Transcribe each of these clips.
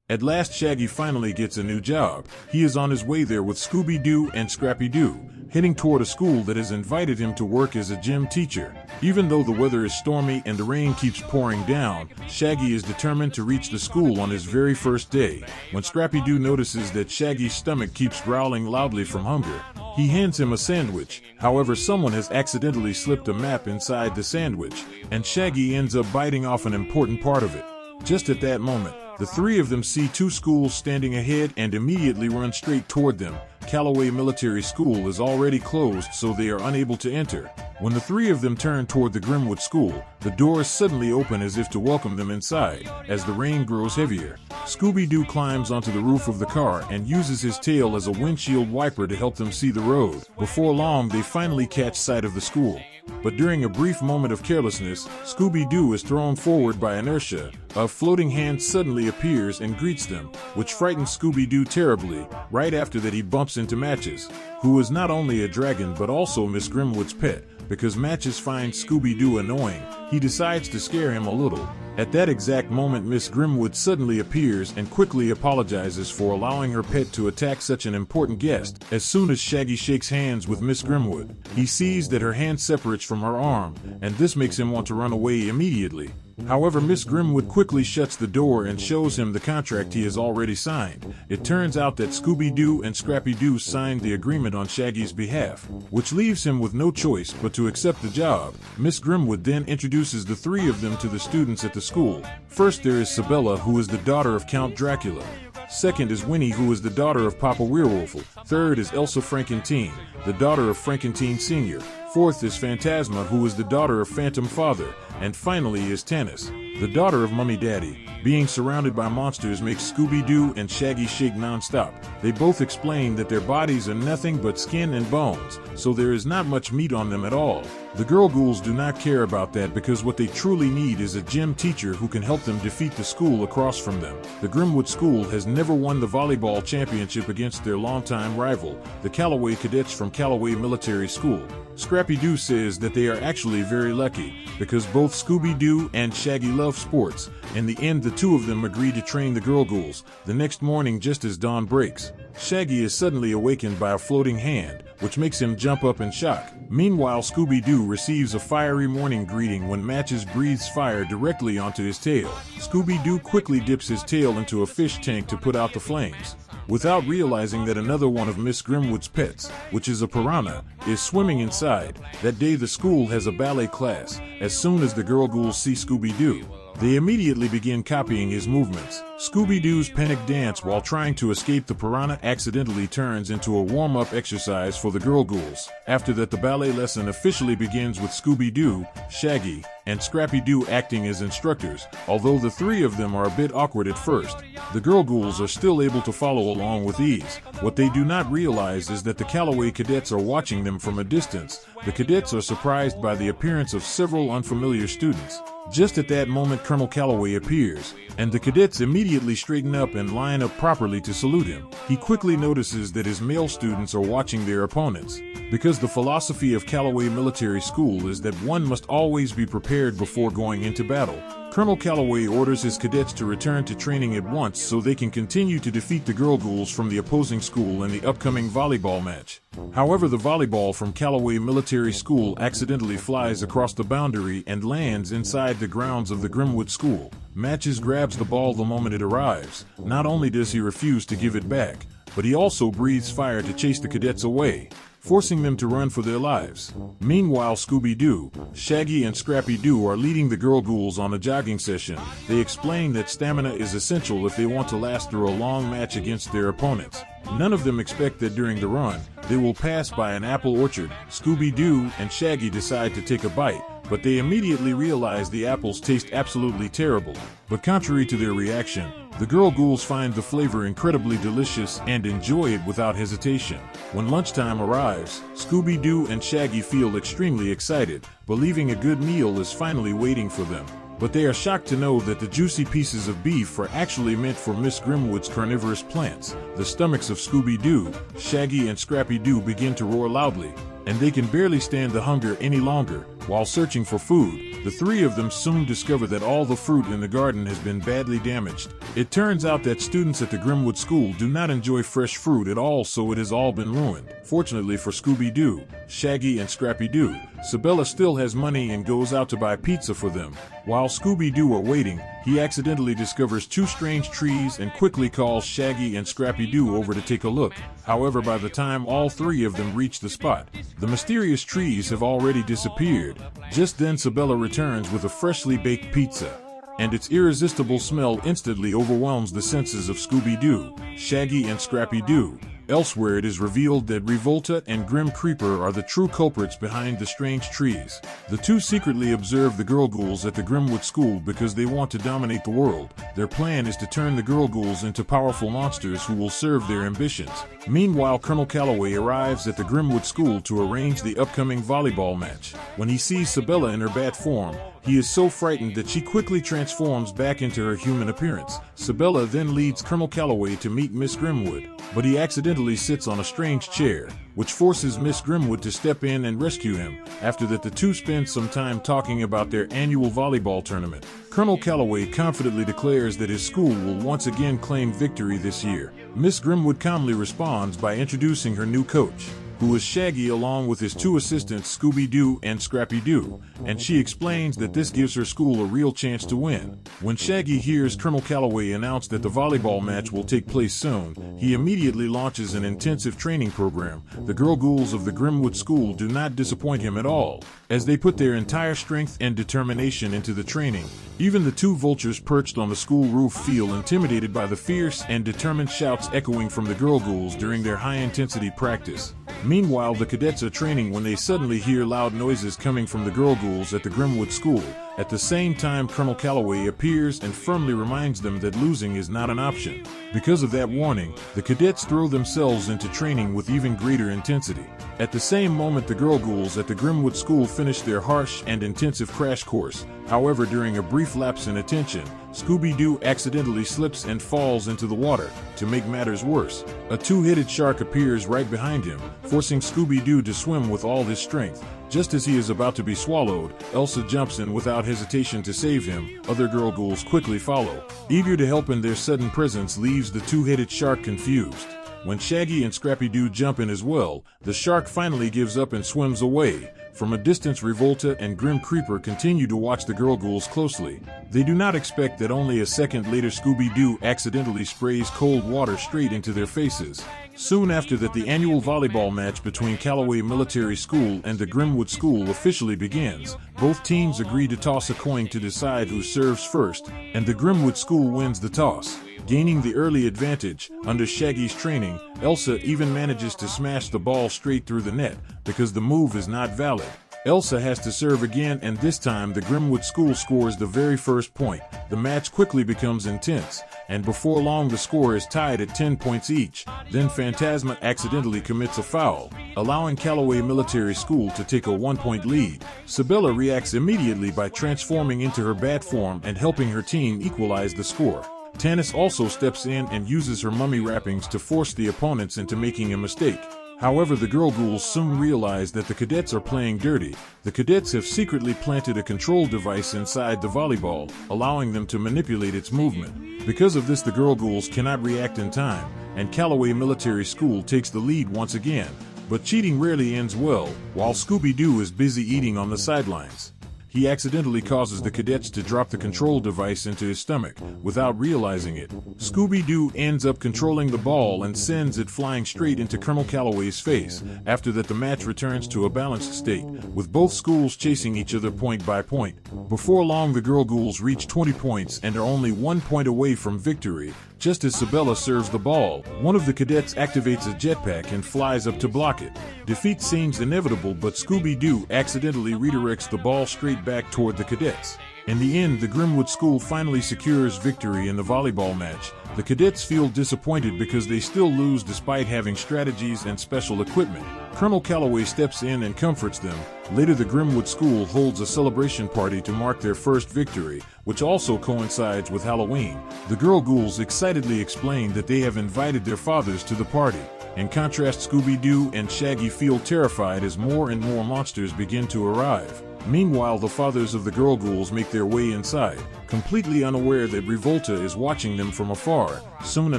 At last, Shaggy finally gets a new job. He is on his way there with Scooby-Doo and Scrappy-Doo, heading toward a school that has invited him to work as a gym teacher. Even though the weather is stormy and the rain keeps pouring down, Shaggy is determined to reach the school on his very first day. When Scrappy-Doo notices that Shaggy's stomach keeps growling loudly from hunger, he hands him a sandwich. However, someone has accidentally slipped a map inside the sandwich, and Shaggy ends up biting off an important part of it. Just at that moment, the three of them see two schools standing ahead and immediately run straight toward them. Callaway Military School is already closed, so they are unable to enter. When the three of them turn toward the Grimwood School, the doors suddenly open as if to welcome them inside. As the rain grows heavier, Scooby-Doo climbs onto the roof of the car and uses his tail as a windshield wiper to help them see the road. Before long, they finally catch sight of the school. But during a brief moment of carelessness, Scooby-Doo is thrown forward by inertia. A floating hand suddenly appears and greets them, which frightens Scooby-Doo terribly. Right after that, he bumps into Matches, who is not only a dragon but also Miss Grimwood's pet. Because Matches finds Scooby-Doo annoying, he decides to scare him a little. At that exact moment, Miss Grimwood suddenly appears and quickly apologizes for allowing her pet to attack such an important guest. As soon as Shaggy shakes hands with Miss Grimwood, he sees that her hand separates from her arm, and this makes him want to run away immediately. However, Miss Grimwood quickly shuts the door and shows him the contract he has already signed. It turns out that Scooby-Doo and Scrappy-Doo signed the agreement on Shaggy's behalf, which leaves him with no choice but to accept the job. Miss Grimwood then introduces the three of them to the students at the school. First, there is Sabella, who is the daughter of Count Dracula. Second is Winnie, who is the daughter of Papa Werewolf. Third is Elsa Frankenteen, the daughter of Frankenteen Sr. Fourth is Phantasma, who is the daughter of Phantom Father. And finally is Tanis, the daughter of Mummy Daddy. Being surrounded by monsters makes Scooby-Doo and Shaggy shake non-stop. They both explain that their bodies are nothing but skin and bones, so there is not much meat on them at all. The girl ghouls do not care about that because what they truly need is a gym teacher who can help them defeat the school across from them. The Grimwood School has never won the volleyball championship against their longtime rival, the Callaway Cadets from Callaway Military School. Scrappy-Doo says that they are actually very lucky because both Scooby-Doo and Shaggy love sports. In the end, the two of them agree to train the girl ghouls. The next morning, just as dawn breaks, Shaggy is suddenly awakened by a floating hand, which makes him jump up in shock. Meanwhile, Scooby-Doo receives a fiery morning greeting when Matches breathes fire directly onto his tail. Scooby-Doo quickly dips his tail into a fish tank to put out the flames, without realizing that another one of Miss Grimwood's pets, which is a piranha, is swimming inside. That day, the school has a ballet class. As soon as the girl ghouls see Scooby-Doo, they immediately begin copying his movements. Scooby-Doo's panic dance while trying to escape the piranha accidentally turns into a warm-up exercise for the girl ghouls. After that, the ballet lesson officially begins with Scooby-Doo, Shaggy, and Scrappy-Doo acting as instructors. Although the three of them are a bit awkward at first, the girl ghouls are still able to follow along with ease. What they do not realize is that the Callaway Cadets are watching them from a distance. The cadets are surprised by the appearance of several unfamiliar students. Just at that moment, Colonel Callaway appears, and the cadets immediately straighten up and line up properly to salute him. He quickly notices that his male students are watching their opponents, because the philosophy of Callaway Military School is that one must always be prepared before going into battle. Colonel Callaway orders his cadets to return to training at once so they can continue to defeat the girl ghouls from the opposing school in the upcoming volleyball match. However, the volleyball from Callaway Military School accidentally flies across the boundary and lands inside the grounds of the Grimwood School. Matches grabs the ball the moment it arrives. Not only does he refuse to give it back, but he also breathes fire to chase the cadets away, forcing them to run for their lives. Meanwhile, Scooby-Doo, Shaggy, and Scrappy-Doo are leading the girl ghouls on a jogging session. They explain that stamina is essential if they want to last through a long match against their opponents. None of them expect that during the run, they will pass by an apple orchard. Scooby-Doo and Shaggy decide to take a bite, but they immediately realize the apples taste absolutely terrible. But contrary to their reaction, the girl ghouls find the flavor incredibly delicious and enjoy it without hesitation. When lunchtime arrives, Scooby-Doo and Shaggy feel extremely excited, believing a good meal is finally waiting for them. But they are shocked to know that the juicy pieces of beef are actually meant for Miss Grimwood's carnivorous plants. The stomachs of Scooby-Doo, Shaggy, and Scrappy-Doo begin to roar loudly, and they can barely stand the hunger any longer. While searching for food, the three of them soon discover that all the fruit in the garden has been badly damaged. It turns out that students at the Grimwood school do not enjoy fresh fruit at all, so it has all been ruined. Fortunately for Scooby-Doo, Shaggy, and Scrappy-Doo, Sabella still has money and goes out to buy pizza for them. While Scooby-Doo are waiting, he accidentally discovers two strange trees and quickly calls Shaggy and Scrappy-Doo over to take a look. However, by the time all three of them reach the spot, the mysterious trees have already disappeared. Just then Sabella returns with a freshly baked pizza, and its irresistible smell instantly overwhelms the senses of Scooby-Doo, Shaggy, and Scrappy-Doo. Elsewhere, it is revealed that Revolta and Grim Creeper are the true culprits behind the strange trees. The two secretly observe the Girl Ghouls at the Grimwood school because they want to dominate the world. Their plan is to turn the Girl Ghouls into powerful monsters who will serve their ambitions. Meanwhile, Colonel Calloway arrives at the Grimwood school to arrange the upcoming volleyball match. When he sees Sabella in her bat form, he is so frightened that she quickly transforms back into her human appearance. Sabella then leads Colonel Calloway to meet Miss Grimwood, but he accidentally sits on a strange chair, which forces Miss Grimwood to step in and rescue him. After that, the two spend some time talking about their annual volleyball tournament. Colonel Calloway confidently declares that his school will once again claim victory this year. Miss Grimwood calmly responds by introducing her new coach, who is Shaggy, along with his two assistants Scooby-Doo and Scrappy-Doo, and she explains that this gives her school a real chance to win. When Shaggy hears Colonel Calloway announce that the volleyball match will take place soon, he immediately launches an intensive training program. The Girl Ghouls of the Grimwood school do not disappoint him at all, as they put their entire strength and determination into the training. Even the two vultures perched on the school roof feel intimidated by the fierce and determined shouts echoing from the Girl Ghouls during their high-intensity practice. Meanwhile, the cadets are training when they suddenly hear loud noises coming from the Girl Ghouls at the Grimwood school. At the same time, Colonel Calloway appears and firmly reminds them that losing is not an option. Because of that warning, the cadets throw themselves into training with even greater intensity. At the same moment, the Girl Ghouls at the Grimwood school finish their harsh and intensive crash course. However, during a brief lapse in attention, Scooby-Doo accidentally slips and falls into the water. To make matters worse, a two-headed shark appears right behind him, forcing Scooby-Doo to swim with all his strength. Just as he is about to be swallowed, Elsa jumps in without hesitation to save him. Other Girl Ghouls quickly follow, eager to help, and their sudden presence leaves the two-headed shark confused. When Shaggy and Scrappy-Doo jump in as well, the shark finally gives up and swims away. From a distance, Revolta and Grim Creeper continue to watch the Girl Ghouls closely. They do not expect that only a second later Scooby-Doo accidentally sprays cold water straight into their faces. Soon after that, the annual volleyball match between Calloway Military School and the Grimwood School officially begins. Both teams agree to toss a coin to decide who serves first, and the Grimwood School wins the toss, gaining the early advantage. Under Shaggy's training, Elsa even manages to smash the ball straight through the net because the move is not valid. Elsa has to serve again, and this time the Grimwood School scores the very first point. The match quickly becomes intense, and before long the score is tied at 10 points each. Then Phantasma accidentally commits a foul, allowing Calloway Military School to take a 1-point lead. Sabella reacts immediately by transforming into her bat form and helping her team equalize the score. Tannis also steps in and uses her mummy wrappings to force the opponents into making a mistake. However, the Girl Ghouls soon realize that the cadets are playing dirty. The cadets have secretly planted a control device inside the volleyball, allowing them to manipulate its movement. Because of this, the Girl Ghouls cannot react in time, and Calloway Military School takes the lead once again. But cheating rarely ends well. While Scooby-Doo is busy eating on the sidelines, he accidentally causes the cadets to drop the control device into his stomach without realizing it. Scooby-Doo ends up controlling the ball and sends it flying straight into Colonel Calloway's face. After that, the match returns to a balanced state, with both schools chasing each other point by point. Before long, the Girl Ghouls reach 20 points and are only 1 point away from victory. Just as Sabella serves the ball, one of the cadets activates a jetpack and flies up to block it. Defeat seems inevitable, but Scooby-Doo accidentally redirects the ball straight back toward the cadets. In the end, the Grimwood School finally secures victory in the volleyball match. The cadets feel disappointed because they still lose despite having strategies and special equipment. Colonel Calloway steps in and comforts them. Later, the Grimwood School holds a celebration party to mark their first victory, which also coincides with Halloween. The Girl Ghouls excitedly explain that they have invited their fathers to the party. In contrast, Scooby-Doo and Shaggy feel terrified as more and more monsters begin to arrive. Meanwhile, the fathers of the girl ghouls make their way inside, completely unaware that Revolta is watching them from afar. Soon a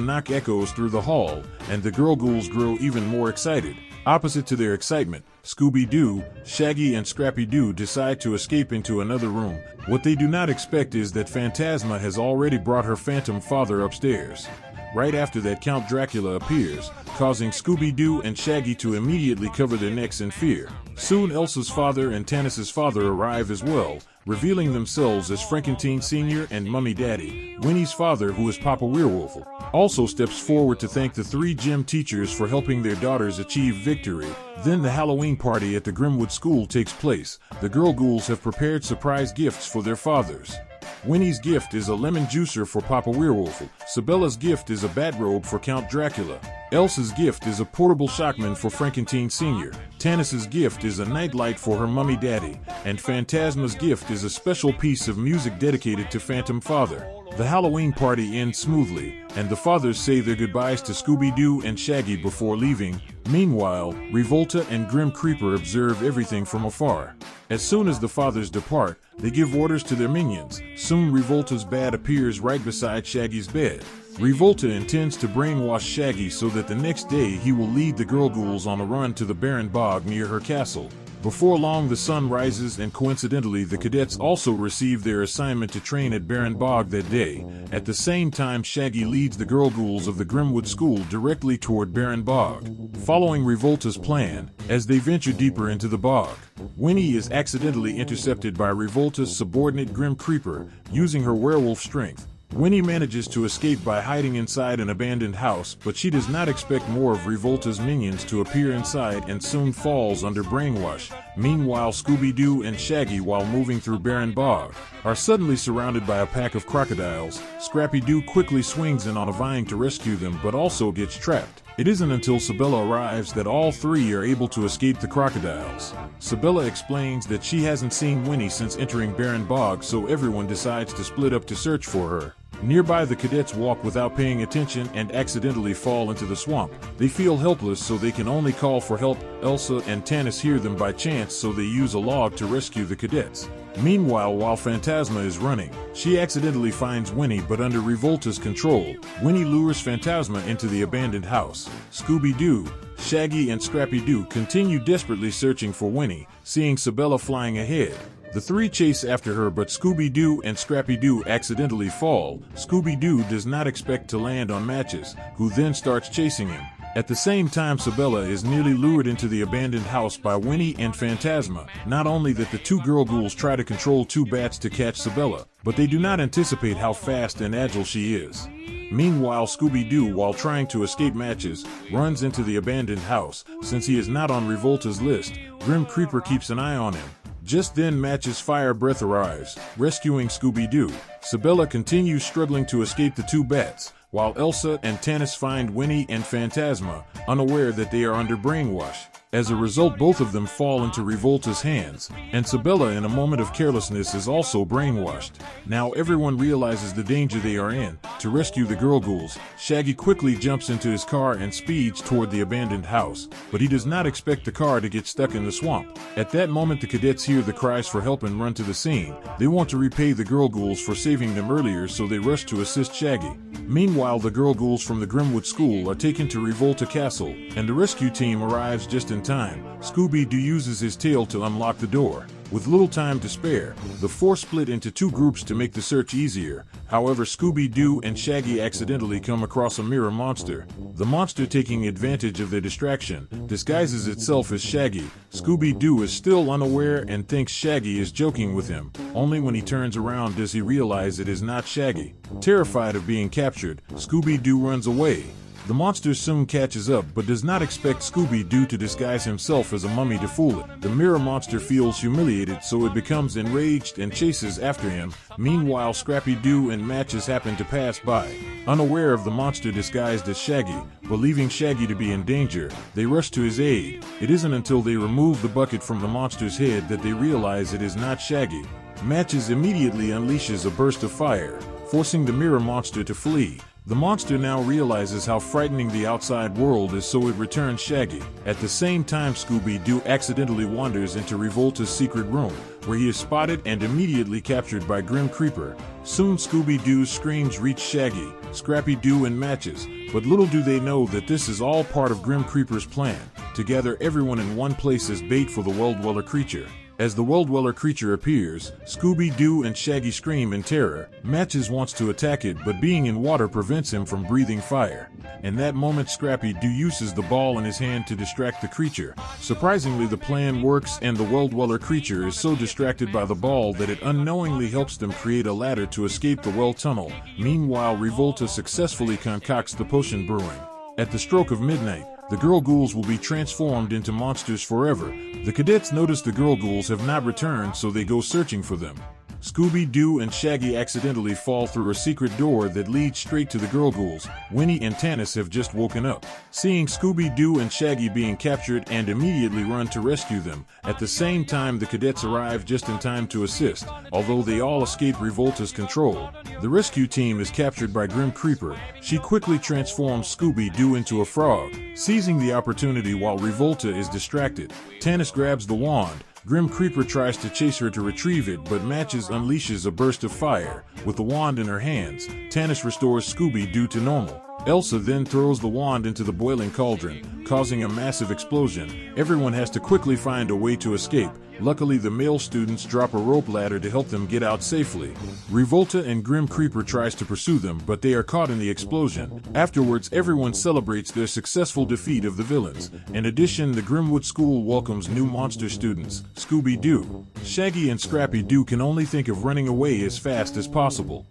knock echoes through the hall, and the girl ghouls grow even more excited. Opposite to their excitement, Scooby-Doo, Shaggy, and Scrappy-Doo decide to escape into another room. What they do not expect is that Phantasma has already brought her phantom father upstairs. Right after that, Count Dracula appears, causing Scooby-Doo and Shaggy to immediately cover their necks in fear. Soon Elsa's father and Tanis's father arrive as well, revealing themselves as Frankenstein Sr. and Mummy Daddy. Winnie's father, who is Papa Werewolf, also steps forward to thank the three gym teachers for helping their daughters achieve victory. Then the Halloween party at the Grimwood school takes place. The girl ghouls have prepared surprise gifts for their fathers. Winnie's gift is a lemon juicer for Papa Werewolf. Sabella's gift is a bat robe for Count Dracula. Elsa's gift is a portable shockman for Frankenstein Sr. Tanis's gift is a nightlight for her Mummy Daddy. And Phantasma's gift is a special piece of music dedicated to Phantom Father. The Halloween party ends smoothly, and the fathers say their goodbyes to Scooby-Doo and Shaggy before leaving. Meanwhile, Revolta and Grim Creeper observe everything from afar. As soon as the fathers depart, they give orders to their minions. Soon Revolta's bat appears right beside Shaggy's bed. Revolta intends to brainwash Shaggy so that the next day he will lead the girl ghouls on a run to the barren bog near her castle. Before long, the sun rises, and coincidentally the cadets also receive their assignment to train at Barren Bog that day. At the same time, Shaggy leads the girl ghouls of the Grimwood school directly toward Barren Bog, following Revolta's plan. As they venture deeper into the bog, Winnie is accidentally intercepted by Revolta's subordinate Grim Creeper, using her werewolf strength. Winnie manages to escape by hiding inside an abandoned house, but she does not expect more of Revolta's minions to appear inside and soon falls under brainwash. Meanwhile, Scooby-Doo and Shaggy, while moving through Barren Bog, are suddenly surrounded by a pack of crocodiles. Scrappy-Doo quickly swings in on a vine to rescue them, but also gets trapped. It isn't until Sabella arrives that all three are able to escape the crocodiles. Sabella explains that she hasn't seen Winnie since entering Barren Bog, so everyone decides to split up to search for her. Nearby, the cadets walk without paying attention and accidentally fall into the swamp. They feel helpless, so they can only call for help. Elsa and Tanis hear them by chance, so they use a log to rescue the cadets. Meanwhile, while Phantasma is running, she accidentally finds Winnie, but under Revolta's control, Winnie lures Phantasma into the abandoned house. Scooby-Doo, Shaggy, and Scrappy-Doo continue desperately searching for Winnie, seeing Sabella flying ahead. The three chase after her, but Scooby-Doo and Scrappy-Doo accidentally fall. Scooby-Doo does not expect to land on Matches, who then starts chasing him. At the same time, Sabella is nearly lured into the abandoned house by Winnie and Phantasma. Not only that, the two girl ghouls try to control two bats to catch Sabella, but they do not anticipate how fast and agile she is. Meanwhile, Scooby-Doo, while trying to escape Matches, runs into the abandoned house. Since he is not on Revolta's list, Grim Creeper keeps an eye on him. Just then, Match's fire breath arrives, rescuing Scooby-Doo. Sabella continues struggling to escape the two bats, while Elsa and Tanis find Winnie and Phantasma, unaware that they are under brainwash. As a result, both of them fall into Revolta's hands, and Sabella, in a moment of carelessness, is also brainwashed. Now everyone realizes the danger they are in. To rescue the girl ghouls, Shaggy quickly jumps into his car and speeds toward the abandoned house, but he does not expect the car to get stuck in the swamp. At that moment, the cadets hear the cries for help and run to the scene. They want to repay the girl ghouls for saving them earlier, so they rush to assist Shaggy. Meanwhile, the girl ghouls from the Grimwood school are taken to Revolta Castle, and the rescue team arrives just in time. Scooby-Doo uses his tail to unlock the door. With little time to spare, the four split into two groups to make the search easier. However, Scooby-Doo and Shaggy accidentally come across a mirror monster. The monster, taking advantage of their distraction, disguises itself as Shaggy. Scooby-Doo is still unaware and thinks Shaggy is joking with him. Only when he turns around does he realize it is not Shaggy. Terrified of being captured, Scooby-Doo runs away. The monster soon catches up, but does not expect Scooby-Doo to disguise himself as a mummy to fool it. The mirror monster feels humiliated, so it becomes enraged and chases after him. Meanwhile, Scrappy-Doo and Matches happen to pass by. Unaware of the monster disguised as Shaggy, believing Shaggy to be in danger, they rush to his aid. It isn't until they remove the bucket from the monster's head that they realize it is not Shaggy. Matches immediately unleashes a burst of fire, forcing the mirror monster to flee. The monster now realizes how frightening the outside world is, so it returns Shaggy. At the same time, Scooby-Doo accidentally wanders into Revolta's secret room, where he is spotted and immediately captured by Grim Creeper. Soon Scooby-Doo's screams reach Shaggy, Scrappy-Doo, and Matches, but little do they know that this is all part of Grim Creeper's plan, to gather everyone in one place as bait for the Well-Dweller creature. As the Well-Dweller creature appears, Scooby-Doo and Shaggy scream in terror. Matches wants to attack it, but being in water prevents him from breathing fire. In that moment, Scrappy-Doo uses the ball in his hand to distract the creature. Surprisingly, the plan works, and the Well-Dweller creature is so distracted by the ball that it unknowingly helps them create a ladder to escape the well tunnel. Meanwhile, Revolta successfully concocts the potion brewing. At the stroke of midnight, the Girl Ghouls will be transformed into monsters forever. The cadets notice the Girl Ghouls have not returned, so they go searching for them. Scooby-Doo and Shaggy accidentally fall through a secret door that leads straight to the Girl Ghouls. Winnie and Tanis have just woken up, seeing Scooby-Doo and Shaggy being captured, and immediately run to rescue them. At the same time, the cadets arrive just in time to assist, although they all escape Revolta's control. The rescue team is captured by Grim Creeper. She quickly transforms Scooby-Doo into a frog. Seizing the opportunity while Revolta is distracted, Tanis grabs the wand. Grim Creeper tries to chase her to retrieve it, but Matches unleashes a burst of fire. With the wand in her hands, Tanis restores Scooby-Doo to normal. Elsa then throws the wand into the boiling cauldron, causing a massive explosion. Everyone has to quickly find a way to escape. Luckily, the male students drop a rope ladder to help them get out safely. Revolta and Grim Creeper tries to pursue them, but they are caught in the explosion. Afterwards, everyone celebrates their successful defeat of the villains. In addition, the Grimwood School welcomes new monster students, Scooby-Doo. Shaggy and Scrappy-Doo can only think of running away as fast as possible.